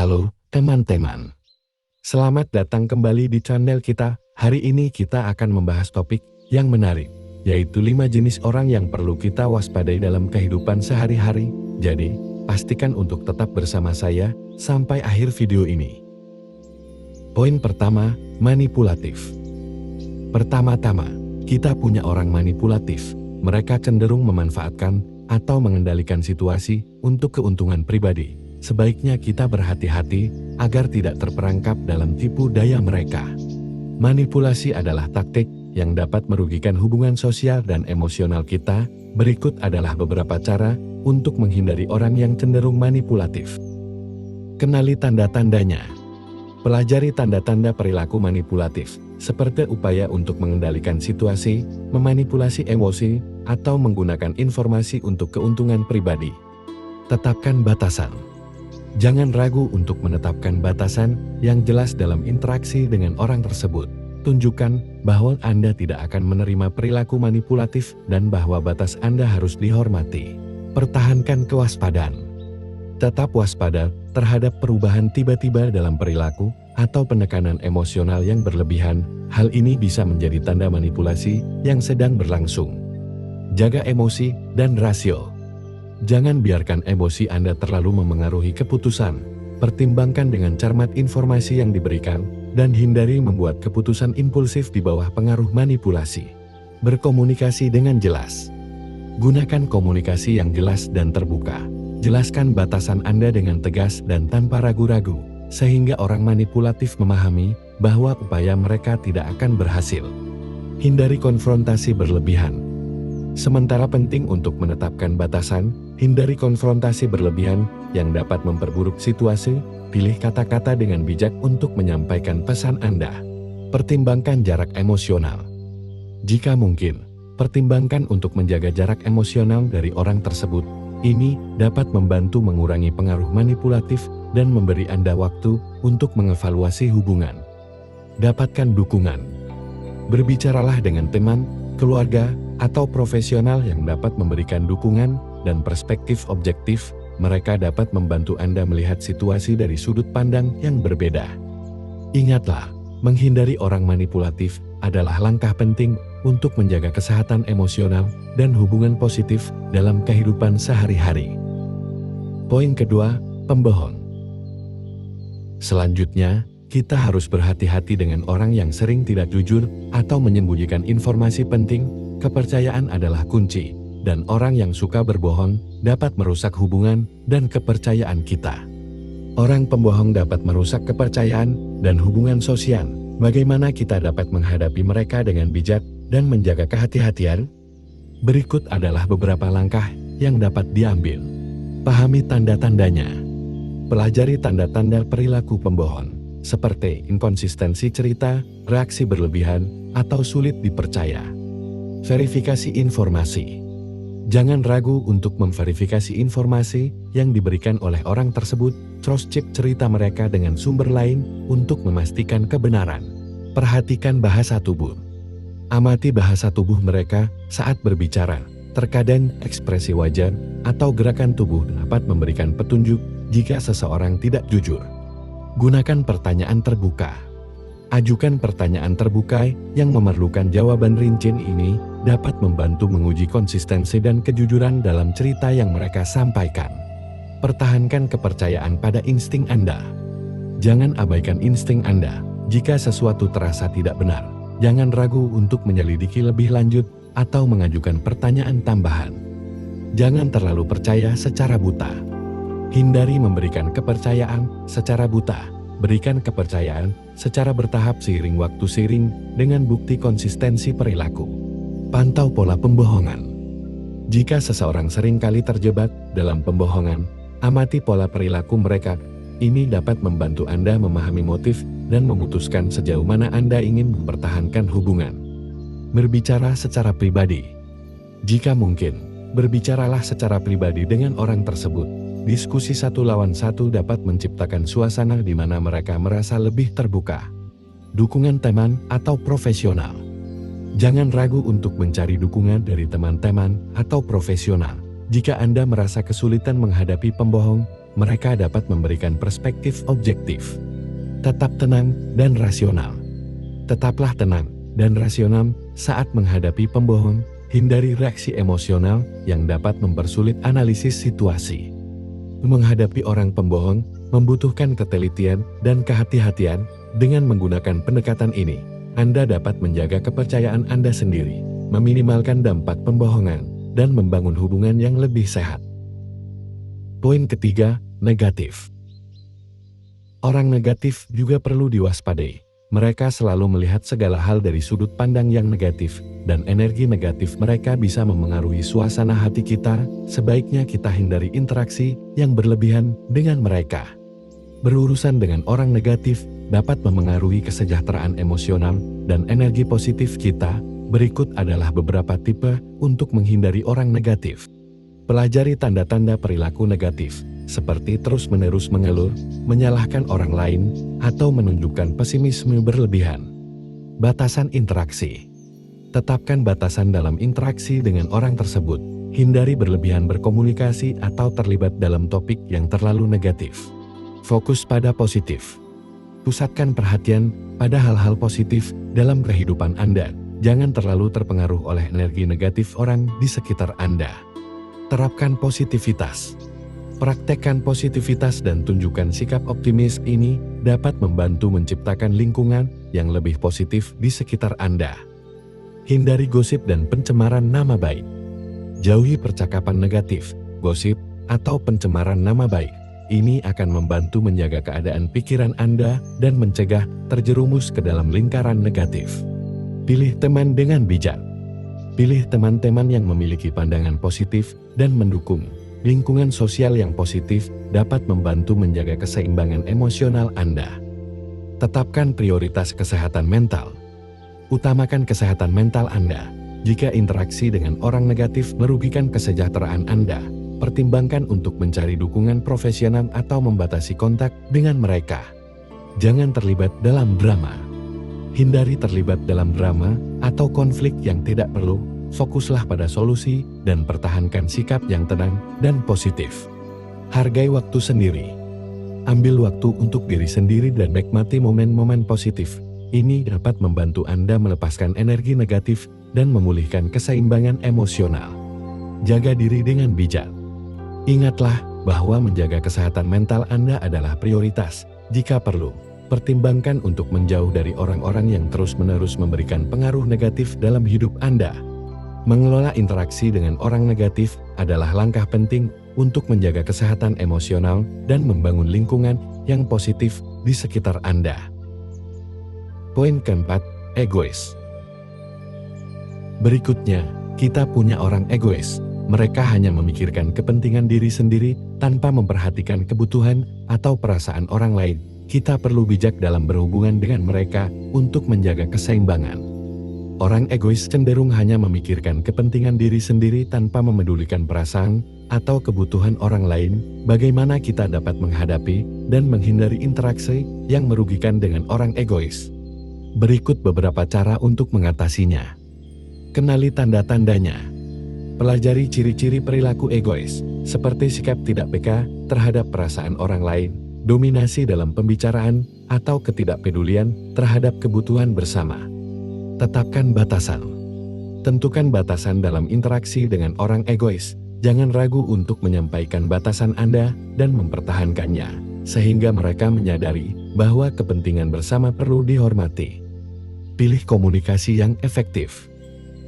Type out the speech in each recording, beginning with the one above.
Halo teman-teman, selamat datang kembali di channel kita. Hari ini kita akan membahas topik yang menarik, yaitu 5 jenis orang yang perlu kita waspadai dalam kehidupan sehari-hari. Jadi, pastikan untuk tetap bersama saya sampai akhir video ini. Poin pertama, manipulatif. Pertama-tama, kita punya orang manipulatif. Mereka cenderung memanfaatkan atau mengendalikan situasi untuk keuntungan pribadi. Sebaiknya kita berhati-hati agar tidak terperangkap dalam tipu daya mereka. Manipulasi adalah taktik yang dapat merugikan hubungan sosial dan emosional kita. Berikut adalah beberapa cara untuk menghindari orang yang cenderung manipulatif. Kenali tanda-tandanya. Pelajari tanda-tanda perilaku manipulatif, seperti upaya untuk mengendalikan situasi, memanipulasi emosi, atau menggunakan informasi untuk keuntungan pribadi. Tetapkan batasan. Jangan ragu untuk menetapkan batasan yang jelas dalam interaksi dengan orang tersebut. Tunjukkan bahwa Anda tidak akan menerima perilaku manipulatif dan bahwa batas Anda harus dihormati. Pertahankan kewaspadaan. Tetap waspada terhadap perubahan tiba-tiba dalam perilaku atau penekanan emosional yang berlebihan. Hal ini bisa menjadi tanda manipulasi yang sedang berlangsung. Jaga emosi dan rasio. Jangan biarkan emosi Anda terlalu memengaruhi keputusan. Pertimbangkan dengan cermat informasi yang diberikan dan hindari membuat keputusan impulsif di bawah pengaruh manipulasi. Berkomunikasi dengan jelas. Gunakan komunikasi yang jelas dan terbuka. Jelaskan batasan Anda dengan tegas dan tanpa ragu-ragu, sehingga orang manipulatif memahami bahwa upaya mereka tidak akan berhasil. Hindari konfrontasi berlebihan. Sementara penting untuk menetapkan batasan, hindari konfrontasi berlebihan yang dapat memperburuk situasi. Pilih kata-kata dengan bijak untuk menyampaikan pesan Anda. Pertimbangkan jarak emosional. Jika mungkin, pertimbangkan untuk menjaga jarak emosional dari orang tersebut. Ini dapat membantu mengurangi pengaruh manipulatif dan memberi Anda waktu untuk mengevaluasi hubungan. Dapatkan dukungan. Berbicaralah dengan teman, keluarga, atau profesional yang dapat memberikan dukungan dan perspektif objektif. Mereka dapat membantu Anda melihat situasi dari sudut pandang yang berbeda. Ingatlah, menghindari orang manipulatif adalah langkah penting untuk menjaga kesehatan emosional dan hubungan positif dalam kehidupan sehari-hari. Poin kedua, pembohong. Selanjutnya, kita harus berhati-hati dengan orang yang sering tidak jujur atau menyembunyikan informasi penting. Kepercayaan adalah kunci, dan orang yang suka berbohong dapat merusak hubungan dan kepercayaan kita. Orang pembohong dapat merusak kepercayaan dan hubungan sosial. Bagaimana kita dapat menghadapi mereka dengan bijak dan menjaga kehati-hatian? Berikut adalah beberapa langkah yang dapat diambil. Pahami tanda-tandanya. Pelajari tanda-tanda perilaku pembohong, seperti inkonsistensi cerita, reaksi berlebihan, atau sulit dipercaya. Verifikasi informasi. Jangan ragu untuk memverifikasi informasi yang diberikan oleh orang tersebut. Cross-check cerita mereka dengan sumber lain untuk memastikan kebenaran. Perhatikan bahasa tubuh. Amati bahasa tubuh mereka saat berbicara. Terkadang ekspresi wajah atau gerakan tubuh dapat memberikan petunjuk jika seseorang tidak jujur. Gunakan pertanyaan terbuka. Ajukan pertanyaan terbuka yang memerlukan jawaban rinci. Ini dapat membantu menguji konsistensi dan kejujuran dalam cerita yang mereka sampaikan. Pertahankan kepercayaan pada insting Anda. Jangan abaikan insting Anda. Jika sesuatu terasa tidak benar, jangan ragu untuk menyelidiki lebih lanjut atau mengajukan pertanyaan tambahan. Jangan terlalu percaya secara buta. Hindari memberikan kepercayaan secara buta. Berikan kepercayaan secara bertahap seiring waktu dengan bukti konsistensi perilaku. Pantau pola pembohongan. Jika seseorang sering kali terjebak dalam pembohongan, amati pola perilaku mereka. Ini dapat membantu Anda memahami motif dan memutuskan sejauh mana Anda ingin mempertahankan hubungan. Berbicara secara pribadi. Jika mungkin, berbicaralah secara pribadi dengan orang tersebut. Diskusi 1 lawan 1 dapat menciptakan suasana di mana mereka merasa lebih terbuka. Dukungan teman atau profesional. Jangan ragu untuk mencari dukungan dari teman-teman atau profesional. Jika Anda merasa kesulitan menghadapi pembohong, mereka dapat memberikan perspektif objektif. Tetap tenang dan rasional. Tetaplah tenang dan rasional saat menghadapi pembohong, hindari reaksi emosional yang dapat mempersulit analisis situasi. Menghadapi orang pembohong membutuhkan ketelitian dan kehati-hatian. Dengan menggunakan pendekatan ini, Anda dapat menjaga kepercayaan Anda sendiri, meminimalkan dampak pembohongan, dan membangun hubungan yang lebih sehat. Poin ketiga, negatif. Orang negatif juga perlu diwaspadai. Mereka selalu melihat segala hal dari sudut pandang yang negatif, dan energi negatif mereka bisa memengaruhi suasana hati kita. Sebaiknya kita hindari interaksi yang berlebihan dengan mereka. Berurusan dengan orang negatif dapat memengaruhi kesejahteraan emosional dan energi positif kita. Berikut adalah beberapa tipe untuk menghindari orang negatif. Pelajari tanda-tanda perilaku negatif, seperti terus-menerus mengeluh, menyalahkan orang lain, atau menunjukkan pesimisme berlebihan. Batasan interaksi. Tetapkan batasan dalam interaksi dengan orang tersebut. Hindari berlebihan berkomunikasi atau terlibat dalam topik yang terlalu negatif. Fokus pada positif. Pusatkan perhatian pada hal-hal positif dalam kehidupan Anda. Jangan terlalu terpengaruh oleh energi negatif orang di sekitar Anda. Terapkan positivitas. Praktekkan positivitas dan tunjukkan sikap optimis. Ini dapat membantu menciptakan lingkungan yang lebih positif di sekitar Anda. Hindari gosip dan pencemaran nama baik. Jauhi percakapan negatif, gosip, atau pencemaran nama baik. Ini akan membantu menjaga keadaan pikiran Anda dan mencegah terjerumus ke dalam lingkaran negatif. Pilih teman dengan bijak. Pilih teman-teman yang memiliki pandangan positif dan mendukung. Lingkungan sosial yang positif dapat membantu menjaga keseimbangan emosional Anda. Tetapkan prioritas kesehatan mental. Utamakan kesehatan mental Anda. Jika interaksi dengan orang negatif merugikan kesejahteraan Anda, pertimbangkan untuk mencari dukungan profesional atau membatasi kontak dengan mereka. Jangan terlibat dalam drama. Hindari terlibat dalam drama atau konflik yang tidak perlu. Fokuslah pada solusi dan pertahankan sikap yang tenang dan positif. Hargai waktu sendiri. Ambil waktu untuk diri sendiri dan nikmati momen-momen positif. Ini dapat membantu Anda melepaskan energi negatif dan memulihkan keseimbangan emosional. Jaga diri dengan bijak. Ingatlah bahwa menjaga kesehatan mental Anda adalah prioritas. Jika perlu, pertimbangkan untuk menjauh dari orang-orang yang terus-menerus memberikan pengaruh negatif dalam hidup Anda. Mengelola interaksi dengan orang negatif adalah langkah penting untuk menjaga kesehatan emosional dan membangun lingkungan yang positif di sekitar Anda. Poin keempat, egois. Berikutnya, kita punya orang egois. Mereka hanya memikirkan kepentingan diri sendiri tanpa memperhatikan kebutuhan atau perasaan orang lain. Kita perlu bijak dalam berhubungan dengan mereka untuk menjaga keseimbangan. Orang egois cenderung hanya memikirkan kepentingan diri sendiri tanpa memedulikan perasaan atau kebutuhan orang lain. Bagaimana kita dapat menghadapi dan menghindari interaksi yang merugikan dengan orang egois? Berikut beberapa cara untuk mengatasinya. Kenali tanda-tandanya. Pelajari ciri-ciri perilaku egois, seperti sikap tidak peka terhadap perasaan orang lain, dominasi dalam pembicaraan, atau ketidakpedulian terhadap kebutuhan bersama. Tetapkan batasan. Tentukan batasan dalam interaksi dengan orang egois. Jangan ragu untuk menyampaikan batasan Anda dan mempertahankannya, sehingga mereka menyadari bahwa kepentingan bersama perlu dihormati. Pilih komunikasi yang efektif.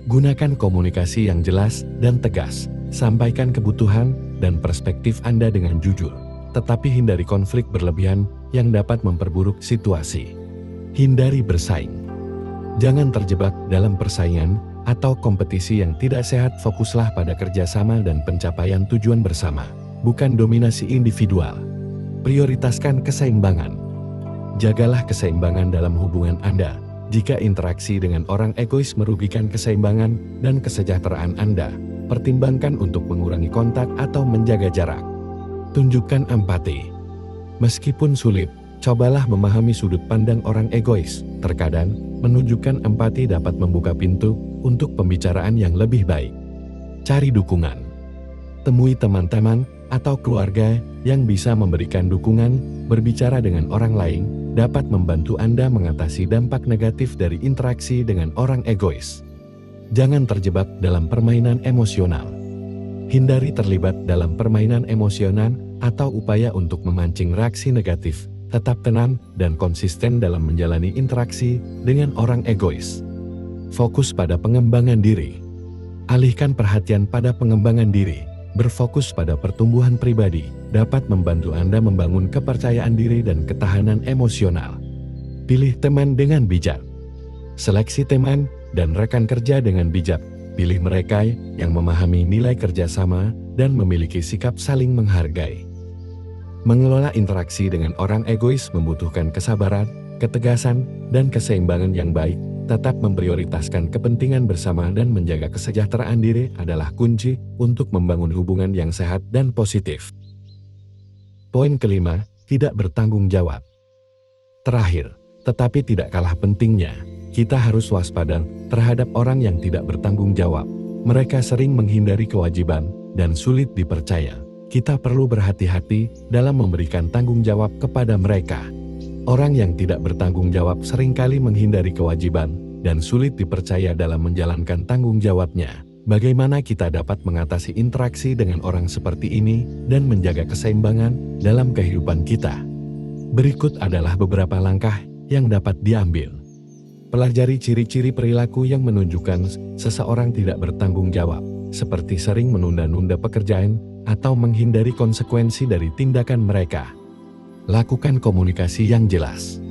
Gunakan komunikasi yang jelas dan tegas. Sampaikan kebutuhan dan perspektif Anda dengan jujur, tetapi hindari konflik berlebihan yang dapat memperburuk situasi. Hindari bersaing. Jangan terjebak dalam persaingan atau kompetisi yang tidak sehat. Fokuslah pada kerjasama dan pencapaian tujuan bersama, bukan dominasi individual. Prioritaskan keseimbangan. Jagalah keseimbangan dalam hubungan Anda. Jika interaksi dengan orang egois merugikan keseimbangan dan kesejahteraan Anda, pertimbangkan untuk mengurangi kontak atau menjaga jarak. Tunjukkan empati. Meskipun sulit, cobalah memahami sudut pandang orang egois. Terkadang, menunjukkan empati dapat membuka pintu untuk pembicaraan yang lebih baik. Cari dukungan. Temui teman-teman atau keluarga yang bisa memberikan dukungan. Berbicara dengan orang lain dapat membantu Anda mengatasi dampak negatif dari interaksi dengan orang egois. Jangan terjebak dalam permainan emosional. Hindari terlibat dalam permainan emosional atau upaya untuk memancing reaksi negatif. Tetap tenang dan konsisten dalam menjalani interaksi dengan orang egois. Fokus pada pengembangan diri. Alihkan perhatian pada pengembangan diri. Berfokus pada pertumbuhan pribadi dapat membantu Anda membangun kepercayaan diri dan ketahanan emosional. Pilih teman dengan bijak. Seleksi teman dan rekan kerja dengan bijak. Pilih mereka yang memahami nilai kerjasama dan memiliki sikap saling menghargai. Mengelola interaksi dengan orang egois membutuhkan kesabaran, ketegasan, dan keseimbangan yang baik. Tetap memprioritaskan kepentingan bersama dan menjaga kesejahteraan diri adalah kunci untuk membangun hubungan yang sehat dan positif. Poin kelima, tidak bertanggung jawab. Terakhir, tetapi tidak kalah pentingnya, kita harus waspada terhadap orang yang tidak bertanggung jawab. Mereka sering menghindari kewajiban dan sulit dipercaya. Kita perlu berhati-hati dalam memberikan tanggung jawab kepada mereka. Orang yang tidak bertanggung jawab seringkali menghindari kewajiban dan sulit dipercaya dalam menjalankan tanggung jawabnya. Bagaimana kita dapat mengatasi interaksi dengan orang seperti ini dan menjaga keseimbangan dalam kehidupan kita? Berikut adalah beberapa langkah yang dapat diambil. Pelajari ciri-ciri perilaku yang menunjukkan seseorang tidak bertanggung jawab, seperti sering menunda-nunda pekerjaan atau menghindari konsekuensi dari tindakan mereka. Lakukan komunikasi yang jelas.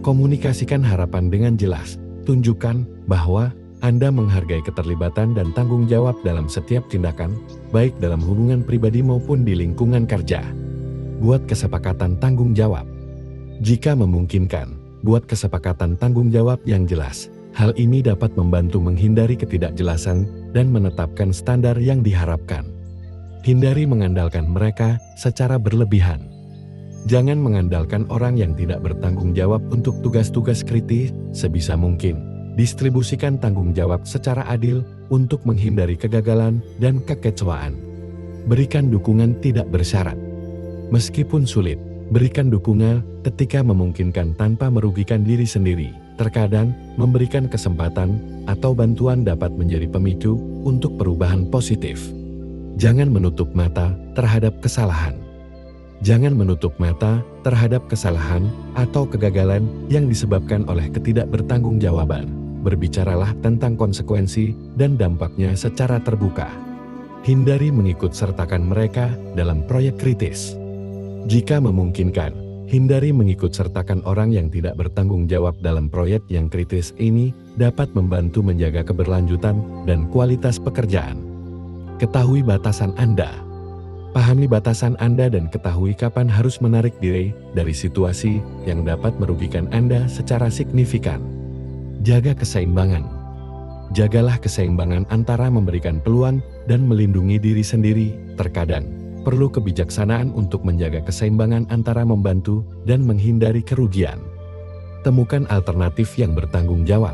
Komunikasikan harapan dengan jelas. Tunjukkan bahwa Anda menghargai keterlibatan dan tanggung jawab dalam setiap tindakan, baik dalam hubungan pribadi maupun di lingkungan kerja. Buat kesepakatan tanggung jawab. Jika memungkinkan, buat kesepakatan tanggung jawab yang jelas. Hal ini dapat membantu menghindari ketidakjelasan dan menetapkan standar yang diharapkan. Hindari mengandalkan mereka secara berlebihan. Jangan mengandalkan orang yang tidak bertanggung jawab untuk tugas-tugas kritis. Sebisa mungkin, distribusikan tanggung jawab secara adil untuk menghindari kegagalan dan kekecewaan. Berikan dukungan tidak bersyarat. Meskipun sulit, berikan dukungan ketika memungkinkan tanpa merugikan diri sendiri. Terkadang, memberikan kesempatan atau bantuan dapat menjadi pemicu untuk perubahan positif. Jangan menutup mata terhadap kesalahan. Jangan menutup mata terhadap kesalahan atau kegagalan yang disebabkan oleh ketidakbertanggungjawaban. Berbicaralah tentang konsekuensi dan dampaknya secara terbuka. Hindari mengikut sertakan mereka dalam proyek kritis. Jika memungkinkan, hindari mengikut sertakan orang yang tidak bertanggung jawab dalam proyek yang kritis. Ini dapat membantu menjaga keberlanjutan dan kualitas pekerjaan. Ketahui batasan Anda. Pahami batasan Anda dan ketahui kapan harus menarik diri dari situasi yang dapat merugikan Anda secara signifikan. Jaga keseimbangan. Jagalah keseimbangan antara memberikan peluang dan melindungi diri sendiri. Terkadang, perlu kebijaksanaan untuk menjaga keseimbangan antara membantu dan menghindari kerugian. Temukan alternatif yang bertanggung jawab.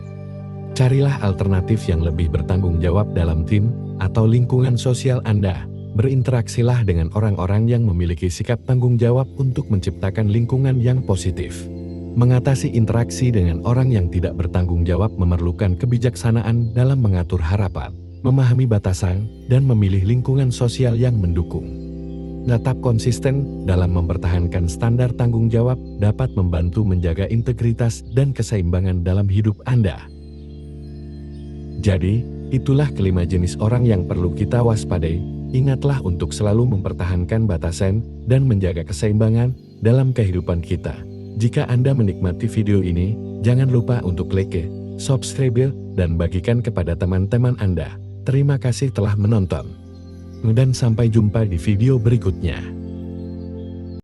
Carilah alternatif yang lebih bertanggung jawab dalam tim atau lingkungan sosial Anda. Berinteraksilah dengan orang-orang yang memiliki sikap tanggung jawab untuk menciptakan lingkungan yang positif. Mengatasi interaksi dengan orang yang tidak bertanggung jawab memerlukan kebijaksanaan dalam mengatur harapan, memahami batasan, dan memilih lingkungan sosial yang mendukung. Tetap konsisten dalam mempertahankan standar tanggung jawab dapat membantu menjaga integritas dan keseimbangan dalam hidup Anda. Jadi, itulah kelima jenis orang yang perlu kita waspadai. Ingatlah untuk selalu mempertahankan batasan dan menjaga keseimbangan dalam kehidupan kita. Jika Anda menikmati video ini, jangan lupa untuk like, subscribe, dan bagikan kepada teman-teman Anda. Terima kasih telah menonton. Dan sampai jumpa di video berikutnya.